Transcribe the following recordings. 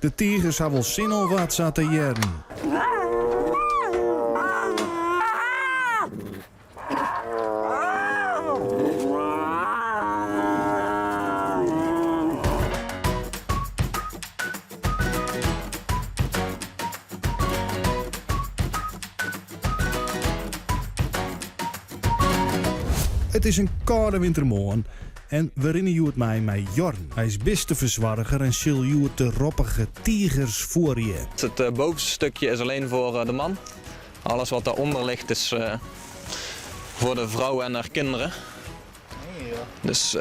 De tigers hebben wel zin om wat zat te jaren. Het is een koude wintermorgen en we rinnen het mij met Jorn. Hij is beste verzwarger en zult de roppige tigers voor je. Het bovenste stukje is alleen voor de man. Alles wat daaronder ligt is voor de vrouw en haar kinderen. Dus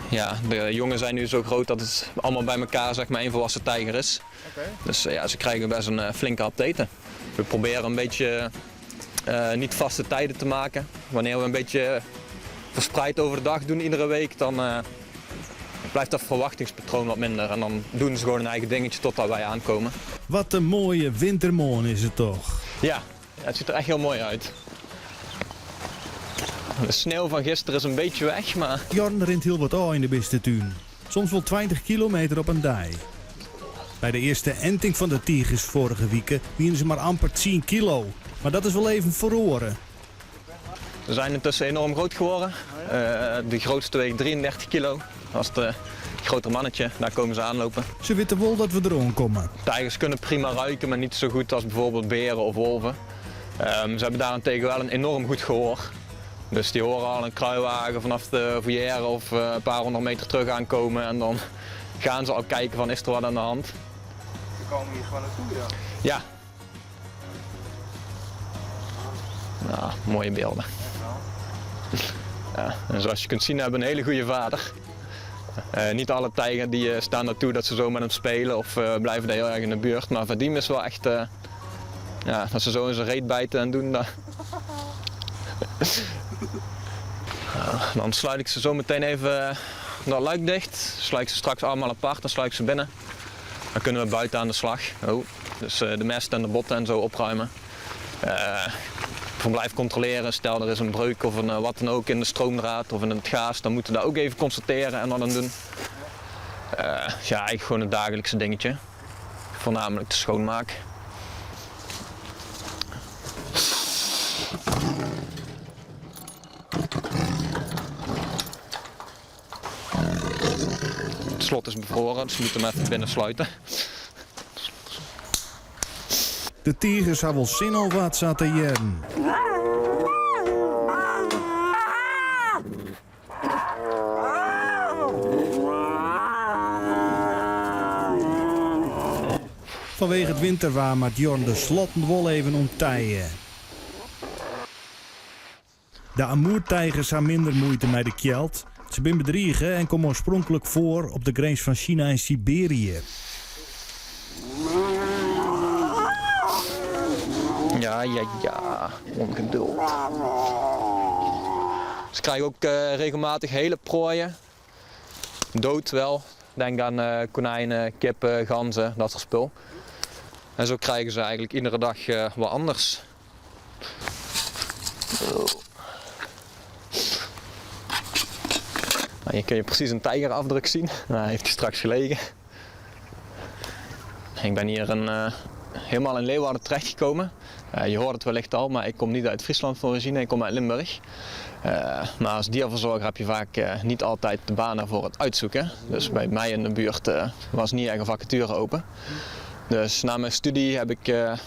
ja, de jongen zijn nu zo groot dat het allemaal bij elkaar zeg maar één volwassen tijger is. Dus ja, ze krijgen best een flinke hap te eten. We proberen een beetje niet vaste tijden te maken. Wanneer we een beetje verspreid over de dag doen iedere week, dan blijft dat verwachtingspatroon wat minder. En dan doen ze gewoon een eigen dingetje totdat wij aankomen. Wat een mooie wintermorgen is het toch? Ja, het ziet er echt heel mooi uit. De sneeuw van gisteren is een beetje weg, maar... Jorn rint heel wat al in de beste tuin. Soms wel 20 kilometer op een dij. Bij de eerste enting van de tigers vorige weken wienen ze maar amper 10 kilo. Maar dat is wel even verloren. Ze zijn intussen enorm groot geworden. De grootste weegt 33 kilo. Dat is het grotere mannetje, daar komen ze aanlopen. Ze weten wel dat we erom komen. Tijgers kunnen prima ruiken, maar niet zo goed als bijvoorbeeld beren of wolven. Ze hebben daarentegen wel een enorm goed gehoor. Dus die horen al een kruiwagen vanaf de volière of een paar honderd meter terug aankomen. En dan gaan ze al kijken van is er wat aan de hand. Ze komen hier gewoon naartoe, ja? Ja. Nou, mooie beelden. Ja, en zoals je kunt zien hebben we een hele goede vader. Niet alle tijgers die staan naartoe dat ze zo met hem spelen of blijven daar heel erg in de buurt. Maar Vadim is wel echt, ja, dat ze zo in zijn reet bijten en doen. Dan sluit ik ze zo meteen even dat luik dicht. Sluit ik ze straks allemaal apart, dan sluit ik ze binnen. Dan kunnen we buiten aan de slag. Oh. Dus de mest en de botten en zo opruimen. Verblijf controleren, stel er is een breuk of een wat dan ook in de stroomdraad of in het gaas, dan moeten we dat ook even constateren en wat dan doen. Ja, eigenlijk gewoon het dagelijkse dingetje. Voornamelijk de schoonmaak. Het slot is bevroren, dus we moeten hem even binnen sluiten. De tigers hebben wel zin om wat zat te jaren. Vanwege het winterwaar maakt Jorn de slotten wel even onttijen. De amoertijgers hebben minder moeite met de kjeld. Ze zijn bedriegen en komen oorspronkelijk voor op de grens van China en Siberië. Ja, ongeduld. Ze krijgen ook regelmatig hele prooien. Dood wel. Denk aan konijnen, kippen, ganzen, dat soort spul. En zo krijgen ze eigenlijk iedere dag wat anders. Nou, hier kun je precies een tijgerafdruk zien. Nou, hij heeft hij straks gelegen. Ik ben hier helemaal in Leeuwarden terechtgekomen. Je hoort het wellicht al, maar ik kom niet uit Friesland van origine, ik kom uit Limburg. Maar als dierverzorger heb je vaak niet altijd de banen voor het uitzoeken. Dus bij mij in de buurt was niet echt een vacature open. Dus na mijn studie heb ik bij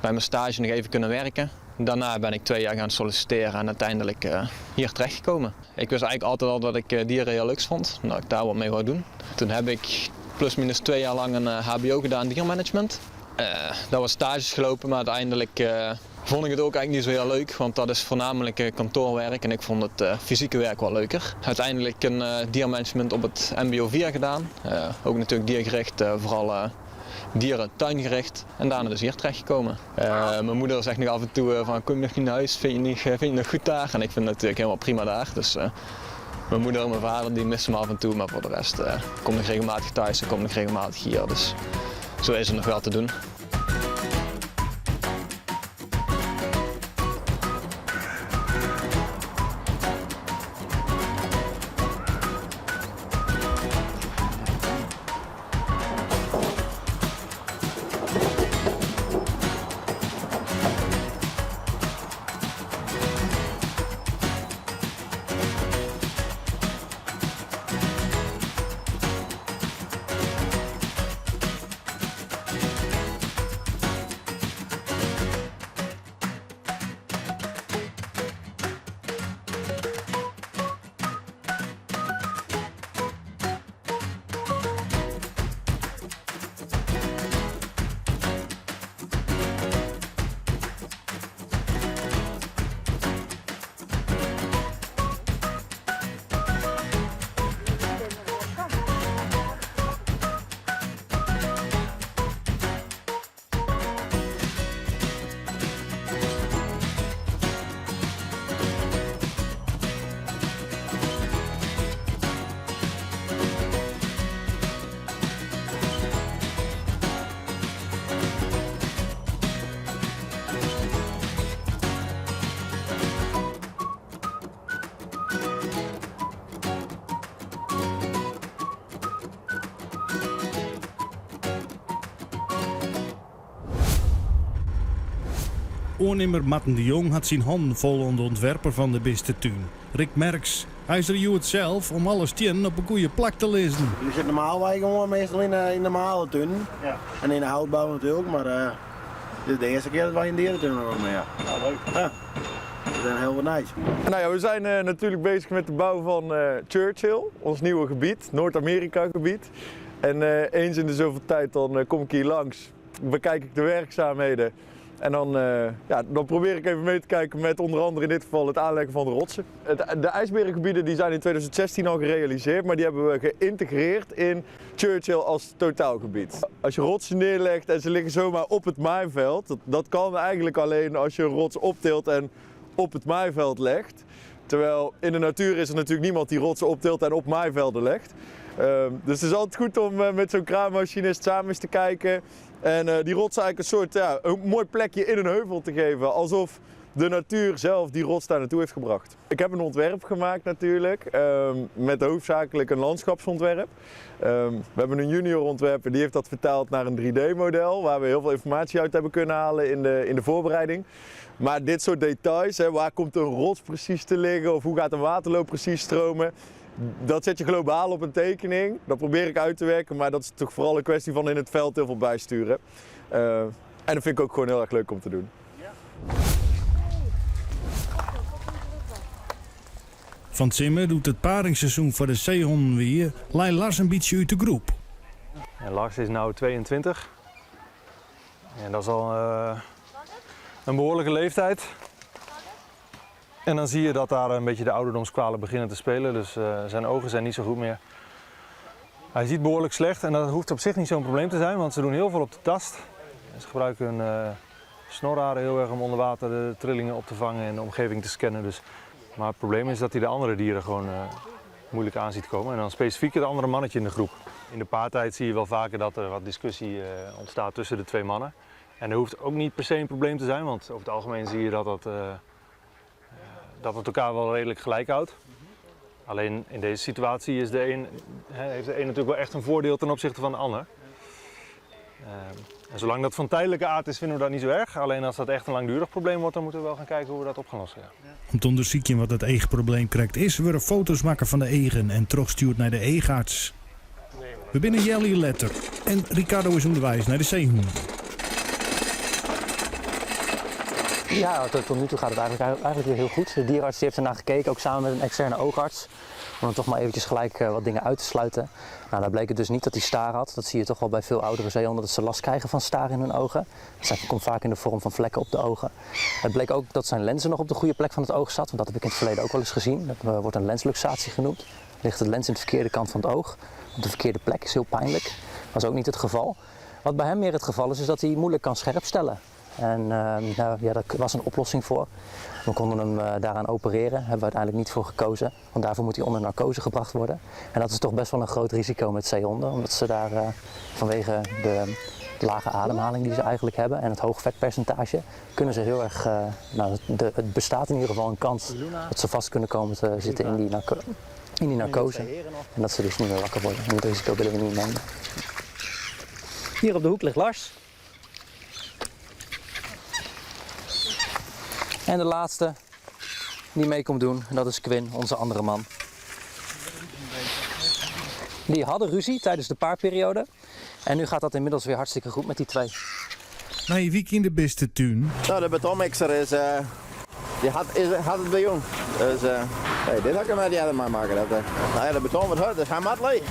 mijn stage nog even kunnen werken. Daarna ben ik 2 jaar gaan solliciteren en uiteindelijk hier terechtgekomen. Ik wist eigenlijk altijd al dat ik dieren heel leuk vond, dat ik daar wat mee wou doen. Toen heb ik plusminus 2 jaar lang een hbo gedaan, diermanagement. Dat was stages gelopen, maar uiteindelijk vond ik het ook eigenlijk niet zo heel leuk, want dat is voornamelijk kantoorwerk en ik vond het fysieke werk wel leuker. Uiteindelijk een diermanagement op het mbo 4 gedaan, ook natuurlijk diergericht, vooral dieren tuingericht en daarna dus hier terechtgekomen. Mijn moeder zegt nog af en toe van kom je nog niet naar huis, vind je nog goed daar? En ik vind het natuurlijk helemaal prima daar. Dus, mijn moeder en mijn vader die missen me af en toe, maar voor de rest kom ik regelmatig thuis en kom ik regelmatig hier. Dus zo is het nog wel te doen. Oornemer Matten de Jong had zijn handen vol onder de ontwerper van de Bistentuin, Rick Merks. Hij is er het zelf om alles tien op een goede plek te lezen. Je zit normaal gewoon meestal in de normale tuin. Ja. En in de houtbouw natuurlijk, maar dit is de eerste keer dat wij in de dierentuin komen. Ja. Nou, leuk. Ja. Dat is heel wat nice. Nou ja, we zijn natuurlijk bezig met de bouw van Churchill, ons nieuwe gebied, Noord-Amerika gebied. En eens in de zoveel tijd dan kom ik hier langs, bekijk ik de werkzaamheden. En dan probeer ik even mee te kijken met onder andere in dit geval het aanleggen van de rotsen. De ijsberengebieden die zijn in 2016 al gerealiseerd, maar die hebben we geïntegreerd in Churchill als totaalgebied. Als je rotsen neerlegt en ze liggen zomaar op het maaiveld, dat kan eigenlijk alleen als je een rots optilt en op het maaiveld legt. Terwijl in de natuur is er natuurlijk niemand die rotsen optilt en op maaivelden legt. Dus het is altijd goed om met zo'n kraanmachinist samen eens te kijken. En die rots eigenlijk een soort een mooi plekje in een heuvel te geven. Alsof de natuur zelf die rots daar naartoe heeft gebracht. Ik heb een ontwerp gemaakt natuurlijk. Met hoofdzakelijk een landschapsontwerp. We hebben een junior ontwerper die heeft dat vertaald naar een 3D-model. Waar we heel veel informatie uit hebben kunnen halen in de voorbereiding. Maar dit soort details, waar komt een rots precies te liggen of hoe gaat een waterloop precies stromen. Dat zet je globaal op een tekening, dat probeer ik uit te werken, maar dat is toch vooral een kwestie van in het veld heel veel bijsturen. En dat vind ik ook gewoon heel erg leuk om te doen. Van Zimmer doet het paringsseizoen voor de zeehonden weer, leidt Lars een beetje uit de groep. En Lars is nu 22 en dat is al een behoorlijke leeftijd. En dan zie je dat daar een beetje de ouderdomskwalen beginnen te spelen, dus zijn ogen zijn niet zo goed meer. Hij ziet behoorlijk slecht en dat hoeft op zich niet zo'n probleem te zijn, want ze doen heel veel op de tast. Ze gebruiken hun snorharen heel erg om onder water de trillingen op te vangen en de omgeving te scannen. Dus. Maar het probleem is dat hij de andere dieren gewoon moeilijk aan ziet komen. En dan specifiek het andere mannetje in de groep. In de paartijd zie je wel vaker dat er wat discussie ontstaat tussen de twee mannen. En dat hoeft ook niet per se een probleem te zijn, want over het algemeen zie je dat het elkaar wel redelijk gelijk houdt. Alleen in deze situatie is heeft de een natuurlijk wel echt een voordeel ten opzichte van de ander. En zolang dat van tijdelijke aard is, vinden we dat niet zo erg. Alleen als dat echt een langdurig probleem wordt, dan moeten we wel gaan kijken hoe we dat op gaan lossen. Ja. Om te onderzoeken wat het eegprobleem krijgt is, we foto's maken van de egen en terugstuurt naar de eegarts. We binnen Jelly Letter en Ricardo is onderwijs naar de zeehoen. Ja, tot nu toe gaat het eigenlijk weer heel goed. De dierenarts heeft ernaar gekeken, ook samen met een externe oogarts. Om dan toch maar eventjes gelijk wat dingen uit te sluiten. Nou, daar bleek het dus niet dat hij staar had. Dat zie je toch wel bij veel oudere zeehonden, dat ze last krijgen van staar in hun ogen. Dat komt vaak in de vorm van vlekken op de ogen. Het bleek ook dat zijn lenzen nog op de goede plek van het oog zat. Want dat heb ik in het verleden ook wel eens gezien. Dat wordt een lensluxatie genoemd. Dan ligt de lens in de verkeerde kant van het oog. Op de verkeerde plek, is heel pijnlijk. Dat was ook niet het geval. Wat bij hem meer het geval is dat hij moeilijk kan scherp stellen. En daar was een oplossing voor. We konden hem daaraan opereren, hebben we uiteindelijk niet voor gekozen. Want daarvoor moet hij onder narcose gebracht worden. En dat is toch best wel een groot risico met zeehonden. Omdat ze daar vanwege de lage ademhaling die ze eigenlijk hebben en het hoog vetpercentage, kunnen ze heel erg, het bestaat in ieder geval een kans dat ze vast kunnen komen te zitten in die narcose. En dat ze dus niet meer wakker worden. En dat risico willen we niet nemen. Hier op de hoek ligt Lars. En de laatste die mee komt doen, dat is Quinn, onze andere man. Die hadden ruzie tijdens de paarperiode. En nu gaat dat inmiddels weer hartstikke goed met die twee. Na je week in de Bistentuin. Nou, de betonmixer is, die had het bij jong. Dus dit had ik hem met die maar maken. Nou ja, de beton wordt hard, dus hij maakt leeg.